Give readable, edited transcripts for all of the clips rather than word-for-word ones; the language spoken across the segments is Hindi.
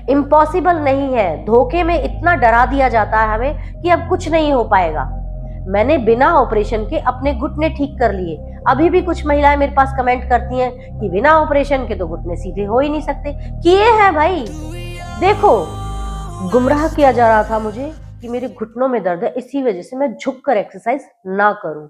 इम्पॉसिबल नहीं है। धोखे में इतना डरा दिया जाता है हमें कि अब कुछ नहीं हो पाएगा। मैंने बिना ऑपरेशन के अपने घुटने ठीक कर लिए। अभी भी कुछ महिलाएं मेरे पास कमेंट करती हैं कि बिना ऑपरेशन के तो घुटने सीधे हो ही नहीं सकते। किए हैं भाई। देखो, गुमराह किया जा रहा था मुझे कि मेरे घुटनों में दर्द है, इसी वजह से मैं झुककर एक्सरसाइज ना करूं।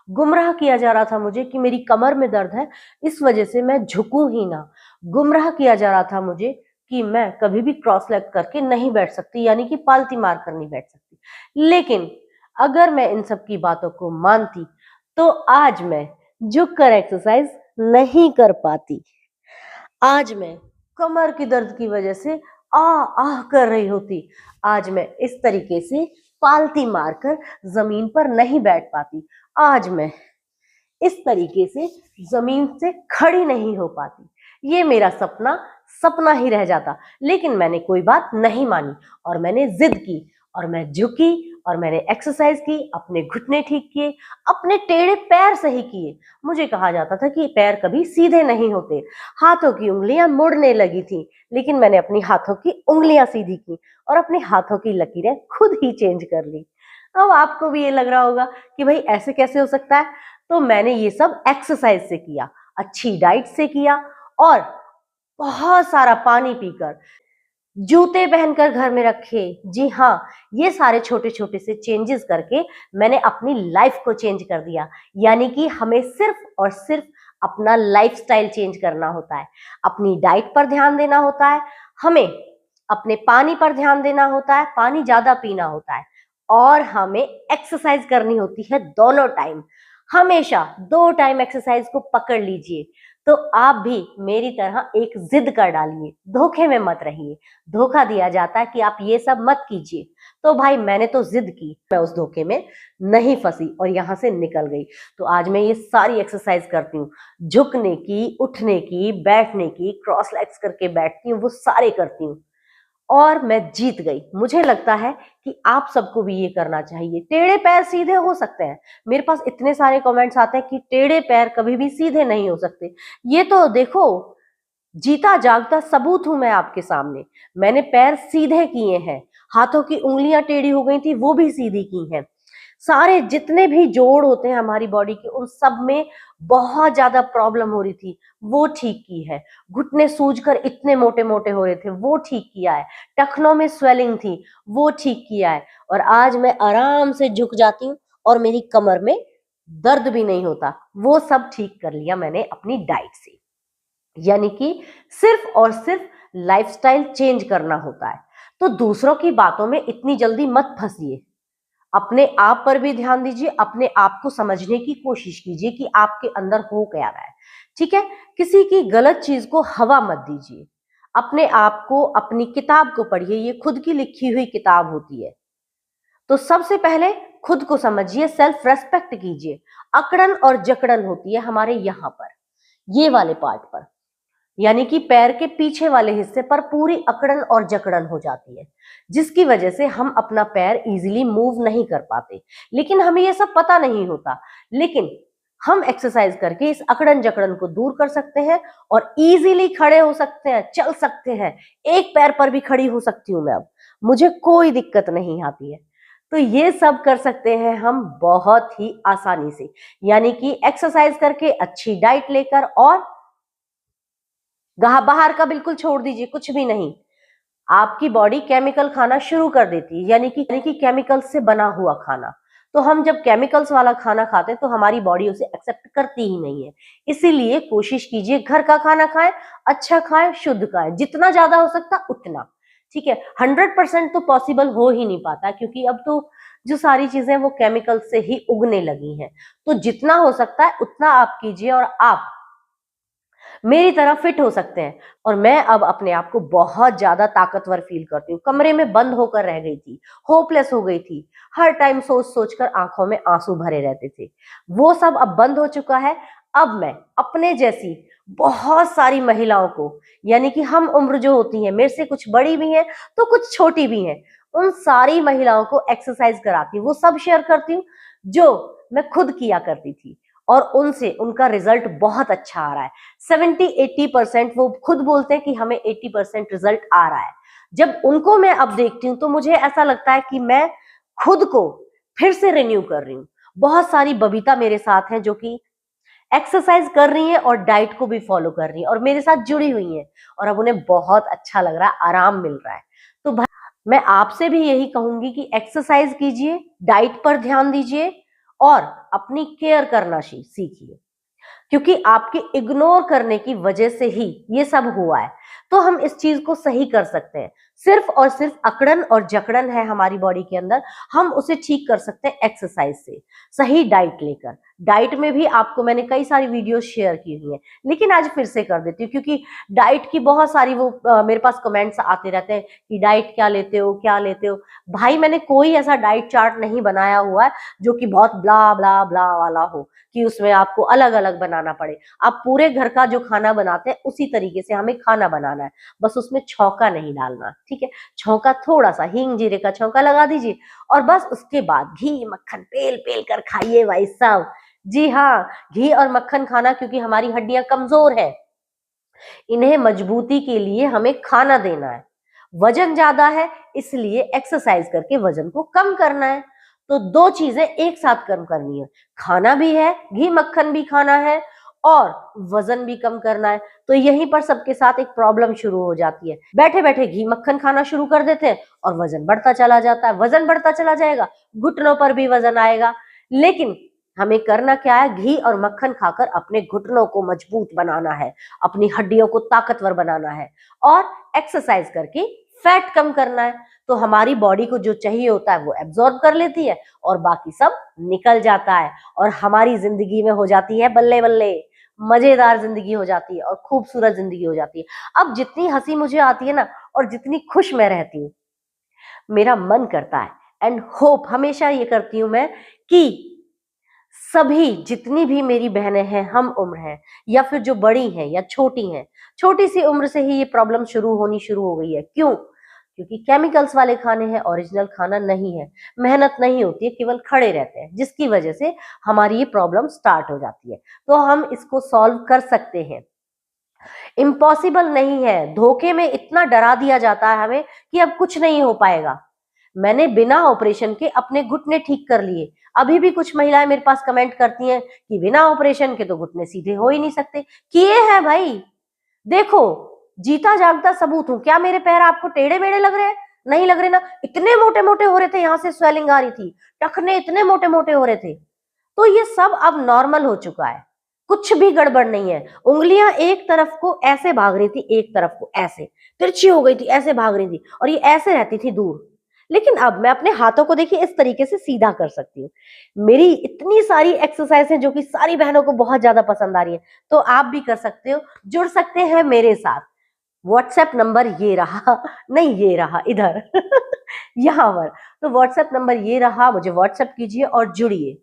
गुमराह किया जा रहा था मुझे कि मेरी कमर में दर्द है, इस वजह से मैं झुकूं ही ना। गुमराह किया जा रहा था मुझे कि मैं कभी भी क्रॉस लेग करके नहीं बैठ सकती, यानी कि पालती मार कर नहीं बैठ सकती। लेकिन अगर मैं इन सब की बातों को मानती तो आज मैं झुक कर एक्सरसाइज नहीं कर पाती। आज मैं कमर की दर्द की वजह से आ आह कर रही होती। आज मैं इस तरीके से पालती मारकर जमीन पर नहीं बैठ पाती। आज मैं इस तरीके से जमीन से खड़ी नहीं हो पाती। ये मेरा सपना सपना ही रह जाता। लेकिन मैंने कोई बात नहीं मानी और मैंने जिद की और मैं झुकी और मैंने एक्सरसाइज की, अपने घुटने ठीक किए, अपने टेढ़े पैर सही किए। मुझे कहा जाता था कि पैर कभी सीधे नहीं होते। हाथों की उंगलियां मुड़ने लगी थी, लेकिन मैंने अपनी हाथों की उंगलियां सीधी की और अपने हाथों की लकीरें खुद ही चेंज कर ली। अब आपको भी ये लग रहा होगा कि भाई ऐसे कैसे हो सकता है। तो मैंने ये सब एक्सरसाइज से किया, अच्छी डाइट से किया और बहुत सारा पानी पीकर, जूते पहनकर घर में रखे। जी हाँ, ये सारे छोटे छोटे से चेंजेस करके मैंने अपनी लाइफ को चेंज कर दिया। यानी कि हमें सिर्फ और सिर्फ अपना लाइफस्टाइल चेंज करना होता है, अपनी डाइट पर ध्यान देना होता है, हमें अपने पानी पर ध्यान देना होता है, पानी ज्यादा पीना होता है और हमें एक्सरसाइज करनी होती है दोनों टाइम। हमेशा 2 टाइम एक्सरसाइज को पकड़ लीजिए। तो आप भी मेरी तरह एक जिद कर डालिए, धोखे में मत रहिए। धोखा दिया जाता है कि आप ये सब मत कीजिए, तो भाई मैंने तो जिद की, मैं उस धोखे में नहीं फंसी और यहाँ से निकल गई। तो आज मैं ये सारी एक्सरसाइज करती हूँ, झुकने की, उठने की, बैठने की, क्रॉस लेग्स करके बैठती हूँ, वो सारे करती हूँ और मैं जीत गई। मुझे लगता है कि आप सबको भी ये करना चाहिए। टेढ़े पैर सीधे हो सकते हैं। मेरे पास इतने सारे कमेंट्स आते हैं कि टेढ़े पैर कभी भी सीधे नहीं हो सकते। ये तो देखो, जीता जागता सबूत हूं मैं आपके सामने। मैंने पैर सीधे किए हैं, हाथों की उंगलियां टेढ़ी हो गई थी, वो भी सीधी की हैं। सारे जितने भी जोड़ होते हैं हमारी बॉडी के, उन सब में बहुत ज्यादा प्रॉब्लम हो रही थी, वो ठीक की है। घुटने सूजकर इतने मोटे मोटे हो रहे थे, वो ठीक किया है। टखनों में स्वेलिंग थी, वो ठीक किया है। और आज मैं आराम से झुक जाती हूँ और मेरी कमर में दर्द भी नहीं होता। वो सब ठीक कर लिया मैंने अपनी डाइट से। यानी कि सिर्फ और सिर्फ लाइफस्टाइल चेंज करना होता है। तो दूसरों की बातों में इतनी जल्दी मत फंसिए। अपने आप पर भी ध्यान दीजिए, अपने आप को समझने की कोशिश कीजिए कि आपके अंदर हो क्या रहा है। ठीक है, किसी की गलत चीज को हवा मत दीजिए। अपने आप को, अपनी किताब को पढ़िए, ये खुद की लिखी हुई किताब होती है। तो सबसे पहले खुद को समझिए, सेल्फ रेस्पेक्ट कीजिए। अकड़न और जकड़न होती है हमारे यहाँ पर, ये वाले पार्ट पर, यानी कि पैर के पीछे वाले हिस्से पर पूरी अकड़न और जकड़न हो जाती है, जिसकी वजह से हम अपना पैर इजीली मूव नहीं कर पाते। लेकिन हमें यह सब पता नहीं होता। लेकिन हम एक्सरसाइज करके इस अकड़न जकड़न को दूर कर सकते हैं और इजीली खड़े हो सकते हैं, चल सकते हैं। एक पैर पर भी खड़ी हो सकती हूं मैं अब, मुझे कोई दिक्कत नहीं आती है। तो ये सब कर सकते हैं हम बहुत ही आसानी से, यानी कि एक्सरसाइज करके, अच्छी डाइट लेकर, और बाहर का बिल्कुल छोड़ दीजिए, कुछ भी नहीं। आपकी बॉडी केमिकल खाना शुरू कर देती है, यानी कि केमिकल से बना हुआ खाना। तो हम जब केमिकल्स वाला खाना खाते हैं तो हमारी बॉडी उसे एक्सेप्ट करती ही नहीं है। इसीलिए कोशिश कीजिए घर का खाना खाएं, अच्छा खाएं, शुद्ध खाएं, जितना ज्यादा हो सकता उतना। ठीक है, 100% तो पॉसिबल हो ही नहीं पाता, क्योंकि अब तो जो सारी चीजें वो केमिकल से ही उगने लगी हैं। तो जितना हो सकता है उतना आप कीजिए और आप मेरी तरह फिट हो सकते हैं। और मैं अब अपने आप को बहुत ज्यादा ताकतवर फील करती हूँ। कमरे में बंद होकर रह गई थी, होपलेस हो गई थी, हर टाइम सोच सोच कर आंखों में आंसू भरे रहते थे, वो सब अब बंद हो चुका है। अब मैं अपने जैसी बहुत सारी महिलाओं को, यानी कि हम उम्र जो होती हैं, मेरे से कुछ बड़ी भी हैं तो कुछ छोटी भी हैं, उन सारी महिलाओं को एक्सरसाइज कराती हूँ। वो सब शेयर करती हूँ जो मैं खुद किया करती थी। और उनसे उनका रिजल्ट बहुत अच्छा आ रहा है। 70-80% वो खुद बोलते हैं कि हमें 80% रिजल्ट आ रहा है। जब उनको मैं अब देखती हूँ तो मुझे ऐसा लगता है कि मैं खुद को फिर से रिन्यू कर रही हूँ। बहुत सारी बबीता मेरे साथ हैं जो कि एक्सरसाइज कर रही हैं और डाइट को भी फॉलो कर रही हैं और मेरे साथ जुड़ी हुई हैं, और अब उन्हें बहुत अच्छा लग रहा है, आराम मिल रहा है। तो भाई मैं आपसे भी यही कहूंगी कि एक्सरसाइज कीजिए, डाइट पर ध्यान दीजिए और अपनी केयर करना सीखिए, क्योंकि आपके इग्नोर करने की वजह से ही ये सब हुआ है। तो हम इस चीज को सही कर सकते हैं। सिर्फ और सिर्फ अकड़न और जकड़न है हमारी बॉडी के अंदर, हम उसे ठीक कर सकते हैं एक्सरसाइज से, सही डाइट लेकर। डाइट में भी आपको मैंने कई सारी वीडियो शेयर की हुई है, लेकिन आज फिर से कर देती हूँ, क्योंकि डाइट की बहुत सारी मेरे पास कमेंट्स आते रहते हैं कि डाइट क्या लेते हो, क्या लेते हो। भाई मैंने कोई ऐसा डाइट चार्ट नहीं बनाया हुआ है जो कि बहुत ब्ला ब्ला ब्ला वाला हो, कि उसमें आपको अलग अलग बनाना पड़े। आप पूरे घर का जो खाना बनाते हैं उसी तरीके से हमें खाना बनाना है, बस उसमें छौंका नहीं डालना, ठीक है। छौंका थोड़ा सा हींग जीरे का छौंका लगा दीजिए और बस उसके बाद घी मक्खन पेल पेल कर खाइए भाई साहब। जी हाँ, घी और मक्खन खाना, क्योंकि हमारी हड्डियां कमजोर है, इन्हें मजबूती के लिए हमें खाना देना है। वजन ज्यादा है इसलिए एक्सरसाइज करके वजन को कम करना है। तो दो चीजें एक साथ कम करनी है, खाना भी है, घी मक्खन भी खाना है और वजन भी कम करना है। तो यहीं पर सबके साथ एक प्रॉब्लम शुरू हो जाती है, बैठे बैठे घी मक्खन खाना शुरू कर देते हैं और वजन बढ़ता चला जाता है। वजन बढ़ता चला जाएगा, घुटनों पर भी वजन आएगा। लेकिन हमें करना क्या है, घी और मक्खन खाकर अपने घुटनों को मजबूत बनाना है, अपनी हड्डियों को ताकतवर बनाना है और एक्सरसाइज करके फैट कम करना है। तो हमारी बॉडी को जो चाहिए होता है वो एब्जॉर्ब कर लेती है और बाकी सब निकल जाता है और हमारी जिंदगी में हो जाती है बल्ले बल्ले, मजेदार जिंदगी हो जाती है और खूबसूरत जिंदगी हो जाती है। अब जितनी हंसी मुझे आती है ना और जितनी खुश मैं रहती हूँ, मेरा मन करता है एंड होप हमेशा ये करती हूँ मैं कि सभी जितनी भी मेरी बहनें हैं, हम उम्र हैं या फिर जो बड़ी हैं या छोटी हैं, छोटी सी उम्र से ही ये प्रॉब्लम शुरू हो गई है। क्यों? क्योंकि केमिकल्स वाले खाने हैं, ओरिजिनल खाना नहीं है, मेहनत नहीं होती है, केवल खड़े रहते हैं, जिसकी वजह से हमारी ये प्रॉब्लम स्टार्ट हो जाती है। तो हम इसको सॉल्व कर सकते हैं, इम्पॉसिबल नहीं है। धोखे में इतना डरा दिया जाता है हमें कि अब कुछ नहीं हो पाएगा। मैंने बिना ऑपरेशन के अपने घुटने ठीक कर लिए। अभी भी कुछ महिलाएं मेरे पास कमेंट करती हैं कि बिना ऑपरेशन के तो घुटने सीधे हो ही नहीं सकते। किए हैं भाई, देखो, जीता जागता सबूत हूं। क्या मेरे पैर आपको टेढ़े मेढ़े लग रहे हैं? नहीं लग रहे ना। इतने मोटे मोटे हो रहे थे, यहां से स्वेलिंग आ रही थी, टखने इतने मोटे मोटे हो रहे थे। तो ये सब अब नॉर्मल हो चुका है, कुछ भी गड़बड़ नहीं है। उंगलियां एक तरफ को ऐसे भाग रही थी, एक तरफ को ऐसे तिरछी हो गई थी, ऐसे भाग रही थी और ये ऐसे रहती थी दूर। लेकिन अब मैं अपने हाथों को देखिए इस तरीके से सीधा कर सकती हूँ। मेरी इतनी सारी एक्सरसाइज है जो कि सारी बहनों को बहुत ज्यादा पसंद आ रही है, तो आप भी कर सकते हो, जुड़ सकते हैं मेरे साथ। व्हाट्सएप नंबर ये रहा, नहीं ये रहा इधर यहाँ पर। तो व्हाट्सएप नंबर ये रहा, मुझे व्हाट्सएप कीजिए और जुड़िए।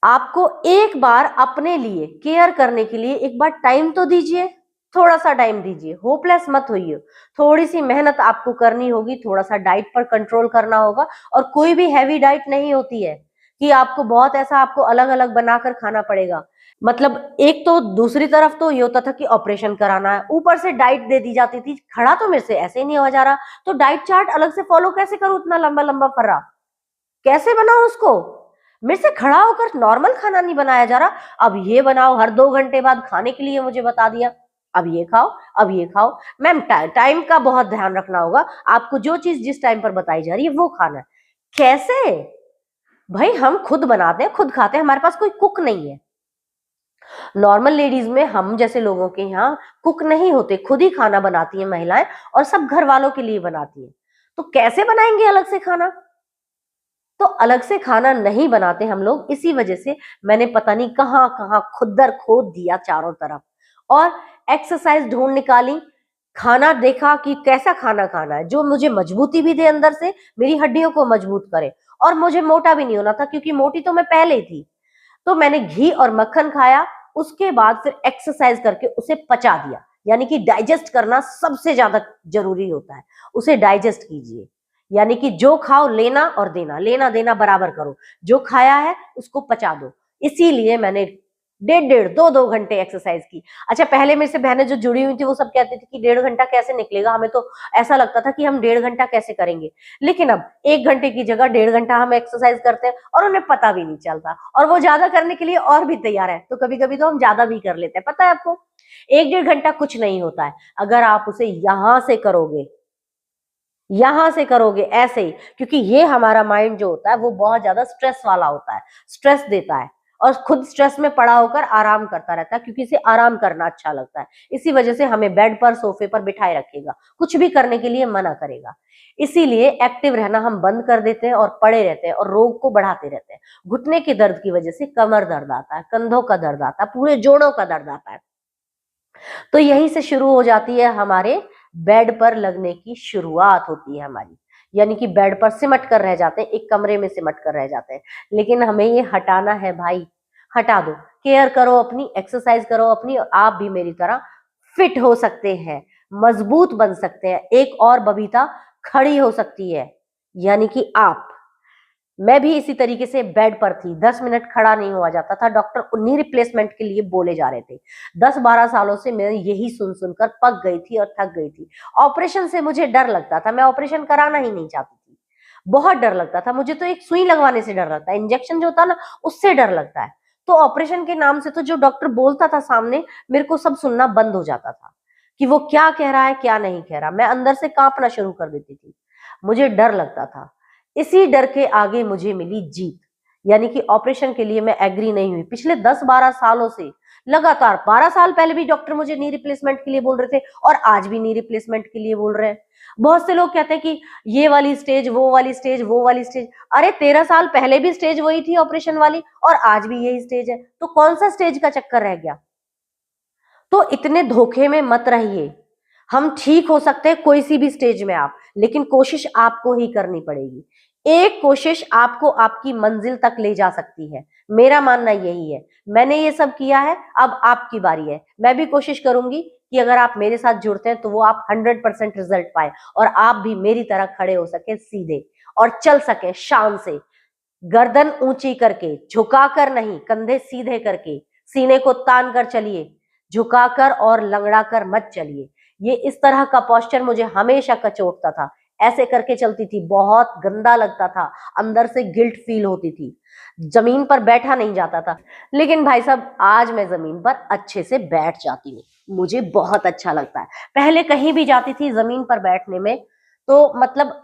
आपको एक बार अपने लिए केयर करने के लिए एक बार टाइम तो दीजिए, थोड़ा सा टाइम दीजिए, होपलेस मत होइए। थोड़ी सी मेहनत आपको करनी होगी, थोड़ा सा डाइट पर कंट्रोल करना होगा। और कोई भी हैवी डाइट नहीं होती है कि आपको बहुत ऐसा आपको अलग अलग बनाकर खाना पड़ेगा। मतलब एक तो दूसरी तरफ तो ये होता था कि ऑपरेशन कराना है, ऊपर से डाइट दे दी जाती थी। खड़ा तो मेरे से ऐसे ही नहीं हो जा रहा, तो डाइट चार्ट अलग से फॉलो कैसे करूं? इतना लंबा लंबा फर्रा कैसे बनाओ उसको? मेरे से खड़ा होकर नॉर्मल खाना नहीं बनाया जा रहा। अब ये बनाओ, हर 2 घंटे बाद खाने के लिए मुझे बता दिया, अब ये खाओ, अब ये खाओ। मैम टाइम का बहुत ध्यान रखना होगा, आपको जो चीज जिस टाइम पर बताई जा रही है वो खाना है। कैसे भाई? हम खुद बनाते हैं, खुद खाते हैं, हमारे पास कोई कुक नहीं है। नॉर्मल लेडीज में हम जैसे लोगों के यहाँ कुक नहीं होते, खुद ही खाना बनाती हैं महिलाएं और सब घर वालों के लिए बनाती हैं। तो कैसे बनाएंगे अलग से खाना? तो अलग से खाना नहीं बनाते हम लोग, इसी वजह से मैंने पता नहीं कहाँ कहाँ खुद्दर खोद दिया चारों तरफ और एक्सरसाइज ढूंढ निकाली। खाना देखा कि कैसा खाना खाना है जो मुझे मजबूती भी दे, अंदर से मेरी हड्डियों को मजबूत करे और मुझे मोटा भी नहीं होना था, क्योंकि मोटी तो मैं पहले ही थी। तो मैंने घी और मक्खन खाया, उसके बाद फिर एक्सरसाइज करके उसे पचा दिया। यानी कि डाइजेस्ट करना सबसे ज्यादा जरूरी होता है, उसे डाइजेस्ट कीजिए। यानी कि जो खाओ लेना और देना, लेना देना बराबर करो। जो खाया है उसको पचा दो। इसीलिए मैंने 1.5 2 घंटे एक्सरसाइज की। अच्छा, पहले मेरे से बहनें जो जुड़ी हुई थी वो सब कहती थी कि 1.5 घंटा कैसे निकलेगा, हमें तो ऐसा लगता था कि हम 1.5 घंटा कैसे करेंगे। लेकिन अब 1 घंटे की जगह 1.5 घंटा हम एक्सरसाइज करते हैं और उन्हें पता भी नहीं चलता, और वो ज्यादा करने के लिए और भी तैयार है। तो कभी कभी तो हम ज्यादा भी कर लेते हैं। पता है आपको, 1 1.5 घंटा कुछ नहीं होता है अगर आप उसे यहां से करोगे ऐसे ही, क्योंकि ये हमारा माइंड जो होता है वो बहुत ज्यादा स्ट्रेस वाला होता है, स्ट्रेस देता है और खुद स्ट्रेस में पड़ा होकर आराम करता रहता है, क्योंकि इसे आराम करना अच्छा लगता है। इसी वजह से हमें बेड पर, सोफे पर बिठाए रखेगा, कुछ भी करने के लिए मना करेगा। इसीलिए एक्टिव रहना हम बंद कर देते हैं और पड़े रहते हैं और रोग को बढ़ाते रहते हैं। घुटने के दर्द की वजह से कमर दर्द आता है, कंधों का दर्द आता है, पूरे जोड़ों का दर्द आता है। तो यहीं से शुरू हो जाती है हमारे बेड पर लगने की शुरुआत होती है हमारी, यानी कि बेड पर सिमट कर रह जाते हैं, एक कमरे में सिमट कर रह जाते हैं। लेकिन हमें ये हटाना है भाई, हटा दो। केयर करो अपनी, एक्सरसाइज करो अपनी, और आप भी मेरी तरह फिट हो सकते हैं, मजबूत बन सकते हैं, एक और बबीता खड़ी हो सकती है, यानी कि आप। मैं भी इसी तरीके से बेड पर थी, 10 मिनट खड़ा नहीं हुआ जाता था, डॉक्टर नी रिप्लेसमेंट के लिए बोले जा रहे थे। 10 12 सालों से मैं यही सुन सुनकर पक गई थी और थक गई थी। ऑपरेशन से मुझे डर लगता था, मैं ऑपरेशन कराना ही नहीं चाहती थी, बहुत डर लगता था मुझे। तो एक सुई लगवाने से डर लगता है, इंजेक्शन जो होता है ना, उससे डर लगता है। तो ऑपरेशन के नाम से तो जो डॉक्टर बोलता था सामने, मेरे को सब सुनना बंद हो जाता था कि वो क्या कह रहा है क्या नहीं कह रहा। मैं अंदर से कांपना शुरू कर देती थी, मुझे डर लगता था। इसी डर के आगे मुझे मिली जीत, यानी कि ऑपरेशन के लिए मैं एग्री नहीं हुई। पिछले 10 12 सालों से लगातार, 12 साल पहले भी डॉक्टर मुझे नी रिप्लेसमेंट के लिए बोल रहे थे और आज भी नी रिप्लेसमेंट के लिए बोल रहे हैं। बहुत से लोग कहते हैं कि ये वाली स्टेज, वो वाली स्टेज, वो वाली स्टेज। अरे 13 साल पहले भी स्टेज वही थी ऑपरेशन वाली, और आज भी यही स्टेज है, तो कौन सा स्टेज का चक्कर रह गया। तो इतने धोखे में मत रहिए। हम ठीक हो सकते हैं कोई सी भी स्टेज में आप, लेकिन कोशिश आपको ही करनी पड़ेगी। एक कोशिश आपको आपकी मंजिल तक ले जा सकती है, मेरा मानना यही है। मैंने ये सब किया है, अब आपकी बारी है। मैं भी कोशिश करूंगी कि अगर आप मेरे साथ जुड़ते हैं तो वो आप 100% रिजल्ट पाए और आप भी मेरी तरह खड़े हो सके सीधे, और चल सके शान से, गर्दन ऊंची करके, झुकाकर नहीं, कंधे सीधे करके, सीने को तान कर चलिए, झुकाकर और लंगड़ा कर मत चलिए। ये इस तरह का पोस्चर मुझे हमेशा कचोटता था, ऐसे करके चलती थी, बहुत गंदा लगता था, अंदर से गिल्ट फील होती थी, जमीन पर बैठा नहीं जाता था। लेकिन भाई साहब, आज मैं जमीन पर अच्छे से बैठ जाती हूँ, मुझे बहुत अच्छा लगता है। पहले कहीं भी जाती थी जमीन पर बैठने में, तो मतलब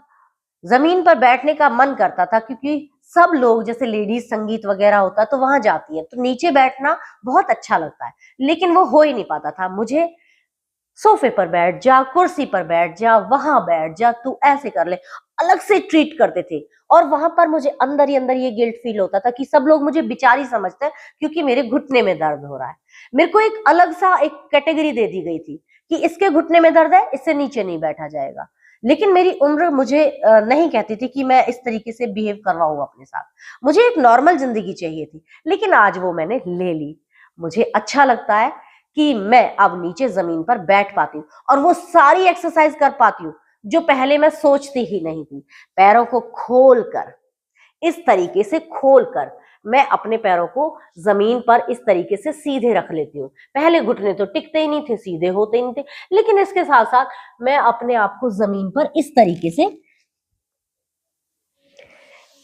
जमीन पर बैठने का मन करता था, क्योंकि सब लोग, जैसे लेडीज संगीत वगैरह होता है तो वहां जाती है, तो नीचे बैठना बहुत अच्छा लगता है। लेकिन वो हो ही नहीं पाता था। मुझे सोफे पर बैठ जा, कुर्सी पर बैठ जा, वहां बैठ जा, तू ऐसे कर ले, अलग से ट्रीट करते थे। और वहां पर मुझे अंदर ही अंदर ये गिल्ट फील होता था कि सब लोग मुझे बेचारी समझते हैं, क्योंकि मेरे घुटने में दर्द हो रहा है। मेरे को एक अलग सा एक कैटेगरी दे दी गई थी कि इसके घुटने में दर्द है, इससे नीचे नहीं बैठा जाएगा। लेकिन मेरी उम्र मुझे नहीं कहती थी कि मैं इस तरीके से बिहेव कर रहा हूं अपने साथ। मुझे एक नॉर्मल जिंदगी चाहिए थी, लेकिन आज वो मैंने ले ली। मुझे अच्छा लगता है कि मैं अब नीचे जमीन पर बैठ पाती हूँ और वो सारी एक्सरसाइज कर पाती हूँ जो पहले मैं सोचती ही नहीं थी। पैरों को खोलकर, इस तरीके से खोलकर मैं अपने पैरों को जमीन पर इस तरीके से सीधे रख लेती हूँ। पहले घुटने तो टिकते ही नहीं थे, सीधे होते ही नहीं थे, लेकिन इसके साथ साथ मैं अपने आप को जमीन पर इस तरीके से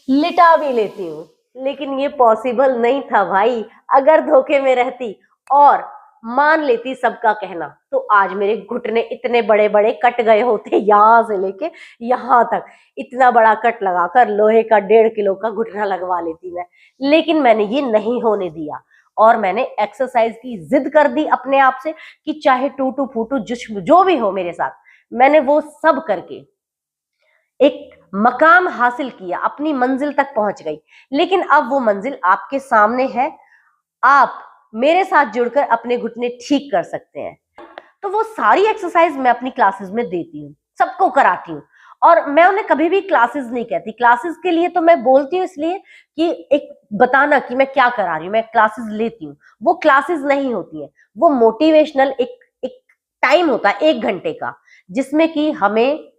लिटा भी लेती हूँ। लेकिन ये पॉसिबल नहीं था भाई। अगर धोखे में रहती और मान लेती सबका कहना, तो आज मेरे घुटने इतने बड़े बड़े कट गए होते, यहां से लेके यहां तक इतना बड़ा कट लगाकर लोहे का 1.5 किलो का घुटना लगवा लेती मैं। लेकिन मैंने ये नहीं होने दिया, और मैंने एक्सरसाइज की जिद कर दी अपने आप से कि चाहे टूटू फूटू जो भी हो मेरे साथ, मैंने वो सब करके एक मकाम हासिल किया, अपनी मंजिल तक पहुंच गई। लेकिन अब वो मंजिल आपके सामने है, आप मेरे साथ जुड़कर अपने घुटने ठीक कर सकते हैं। तो वो सारी एक्सरसाइज मैं अपनी क्लासेस में देती हूँ, सबको कराती हूँ। और मैं उन्हें कभी भी क्लासेस नहीं कहती, क्लासेस के लिए तो मैं बोलती हूँ इसलिए कि एक बताना कि मैं क्या करा रही हूँ, मैं क्लासेस लेती हूँ। वो क्लासेस नहीं होती है, वो मोटिवेशनल एक एक टाइम होता है 1 घंटे का, जिसमें कि हमें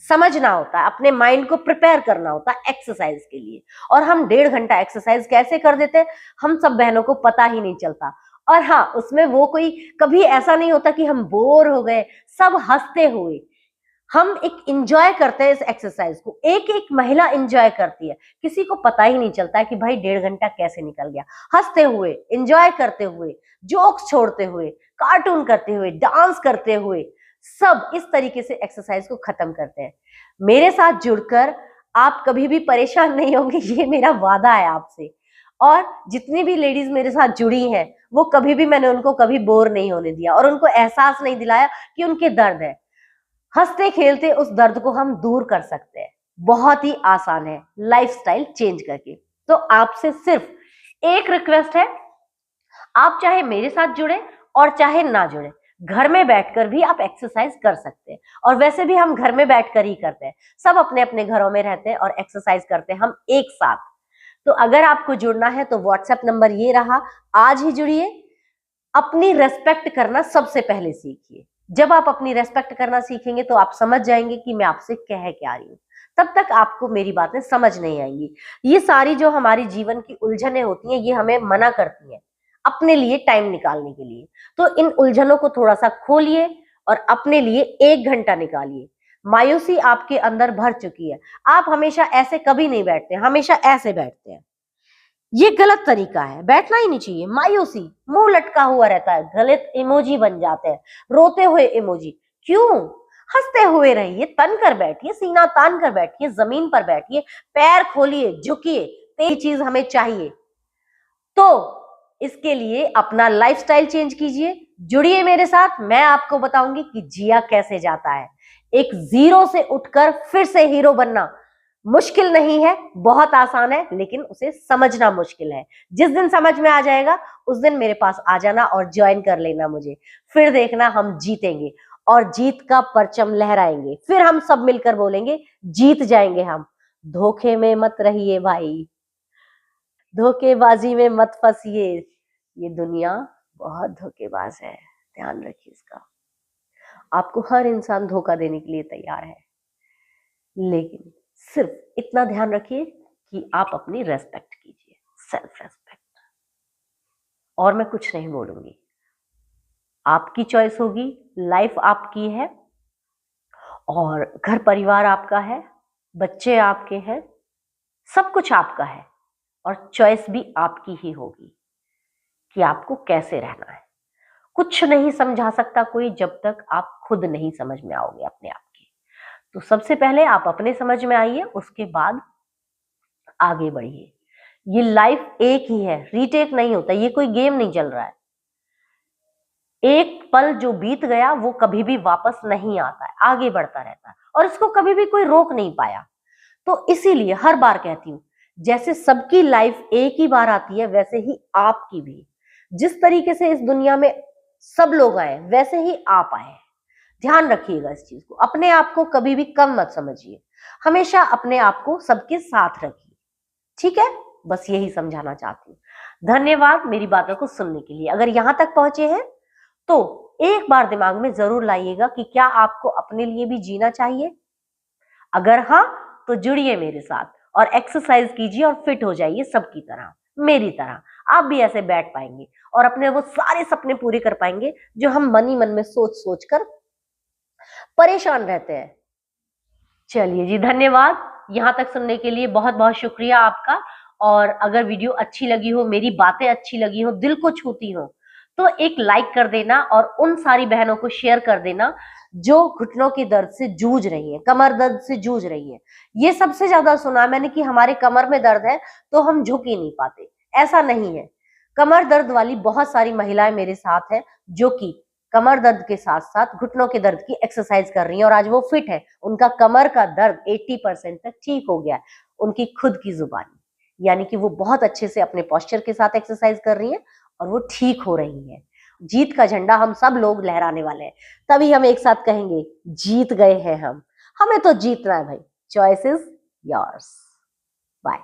समझना होता है, अपने माइंड को प्रिपेयर करना होता है एक्सरसाइज के लिए। और हम 1.5 घंटा एक्सरसाइज कैसे कर देते हैं हम सब बहनों को पता ही नहीं चलता। और हाँ, उसमें वो कोई कभी ऐसा नहीं होता कि हम बोर हो गए, सब हंसते हुए हम एक इंजॉय करते हैं इस एक्सरसाइज को। एक एक महिला इंजॉय करती है, किसी को पता ही नहीं चलता है कि भाई 1.5 घंटा कैसे निकल गया। हंसते हुए, इंजॉय करते हुए, जोक्स छोड़ते हुए, कार्टून करते हुए, डांस करते हुए, सब इस तरीके से एक्सरसाइज को खत्म करते हैं। मेरे साथ जुड़कर आप कभी भी परेशान नहीं होंगे, ये मेरा वादा है आपसे। और जितनी भी लेडीज मेरे साथ जुड़ी हैं वो कभी भी मैंने उनको कभी बोर नहीं होने दिया और उनको एहसास नहीं दिलाया कि उनके दर्द है। हंसते खेलते उस दर्द को हम दूर कर सकते हैं। बहुत ही आसान है लाइफस्टाइल चेंज करके। तो आपसे सिर्फ एक रिक्वेस्ट है, आप चाहे मेरे साथ जुड़े और चाहे ना जुड़े, घर में बैठकर भी आप एक्सरसाइज कर सकते हैं। और वैसे भी हम घर में बैठकर ही करते हैं, सब अपने अपने घरों में रहते हैं और एक्सरसाइज करते हैं हम एक साथ। तो अगर आपको जुड़ना है तो व्हाट्सएप नंबर ये रहा, आज ही जुड़िए। अपनी रेस्पेक्ट करना सबसे पहले सीखिए। जब आप अपनी रेस्पेक्ट करना सीखेंगे तो आप समझ जाएंगे कि मैं आपसे कह क्या रही हूँ। तब तक आपको मेरी बातें समझ नहीं आएंगी। ये सारी जो हमारी जीवन की उलझनें होती हैं ये हमें मना करती हैं अपने लिए टाइम निकालने के लिए। तो इन उलझनों को थोड़ा सा खोलिए और अपने लिए 1 घंटा निकालिए। मायूसी आपके अंदर भर चुकी है, आप हमेशा ऐसे कभी नहीं बैठते, हमेशा ऐसे बैठते हैं। ये गलत तरीका है, बैठना ही नहीं चाहिए। मायूसी, मुंह लटका हुआ रहता है, गलत इमोजी बन जाते हैं, रोते हुए इमोजी। क्यों? हंसते हुए रहिए, तन कर बैठिए, सीना तान कर बैठिए, जमीन पर बैठिए, पैर खोलिए, झुकिए। तेरी चीज हमें चाहिए। तो इसके लिए अपना लाइफस्टाइल चेंज कीजिए, जुड़िए मेरे साथ। मैं आपको बताऊंगी कि जिया कैसे जाता है। एक जीरो से उठकर फिर से हीरो बनना मुश्किल नहीं है, बहुत आसान है, लेकिन उसे समझना मुश्किल है। जिस दिन समझ में आ जाएगा उस दिन मेरे पास आ जाना और ज्वाइन कर लेना मुझे। फिर देखना हम जीतेंगे और जीत का परचम लहराएंगे। फिर हम सब मिलकर बोलेंगे जीत जाएंगे हम। धोखे में मत रहिए भाई, धोखेबाजी में मत फंसिए। ये दुनिया बहुत धोखेबाज है, ध्यान रखिए इसका। आपको हर इंसान धोखा देने के लिए तैयार है, लेकिन सिर्फ इतना ध्यान रखिए कि आप अपनी रेस्पेक्ट कीजिए, सेल्फ रेस्पेक्ट। और मैं कुछ नहीं बोलूंगी, आपकी चॉइस होगी, लाइफ आपकी है और घर परिवार आपका है, बच्चे आपके हैं, सब कुछ आपका है। और चॉइस भी आपकी ही होगी कि आपको कैसे रहना है। कुछ नहीं समझा सकता कोई जब तक आप खुद नहीं समझ में आओगे अपने आप के। तो सबसे पहले आप अपने समझ में आइए, उसके बाद आगे बढ़िए। ये लाइफ एक ही है, रीटेक नहीं होता, ये कोई गेम नहीं चल रहा है। एक पल जो बीत गया वो कभी भी वापस नहीं आता है, आगे बढ़ता रहता है और इसको कभी भी कोई रोक नहीं पाया। तो इसीलिए हर बार कहती हूँ, जैसे सबकी लाइफ एक ही बार आती है वैसे ही आपकी भी। जिस तरीके से इस दुनिया में सब लोग आए वैसे ही आप आए। ध्यान रखिएगा इस चीज को, अपने आप को कभी भी कम मत समझिए, हमेशा अपने आप को सबके साथ रखिए। ठीक है, बस यही समझाना चाहती हूँ। धन्यवाद मेरी बातों को सुनने के लिए। अगर यहां तक पहुंचे हैं तो एक बार दिमाग में जरूर लाइएगा कि क्या आपको अपने लिए भी जीना चाहिए। अगर हाँ तो जुड़िए मेरे साथ और एक्सरसाइज कीजिए और फिट हो जाइए सबकी तरह, मेरी तरह। आप भी ऐसे बैठ पाएंगे और अपने वो सारे सपने पूरे कर पाएंगे जो हम मन ही मन में सोच सोच कर परेशान रहते हैं। चलिए जी, धन्यवाद यहां तक सुनने के लिए, बहुत बहुत शुक्रिया आपका। और अगर वीडियो अच्छी लगी हो, मेरी बातें अच्छी लगी हो, दिल को छूती हो, तो एक लाइक कर देना और उन सारी बहनों को शेयर कर देना जो घुटनों के दर्द से जूझ रही हैं, कमर दर्द से जूझ रही हैं। ये सबसे ज्यादा सुना मैंने कि हमारे कमर में दर्द है तो हम झुक ही नहीं पाते। ऐसा नहीं है, कमर दर्द वाली बहुत सारी महिलाएं मेरे साथ हैं जो कि कमर दर्द के साथ साथ घुटनों के दर्द की एक्सरसाइज कर रही हैं और आज वो फिट है। उनका कमर का दर्द 80% तक ठीक हो गया है, उनकी खुद की जुबानी। यानी कि वो बहुत अच्छे से अपने पोस्चर के साथ एक्सरसाइज कर रही हैं और वो ठीक हो रही हैं। जीत का झंडा हम सब लोग लहराने वाले हैं, तभी हम एक साथ कहेंगे जीत गए हैं हम। हमें तो जीतना है भाई। Choice is yours. बाय।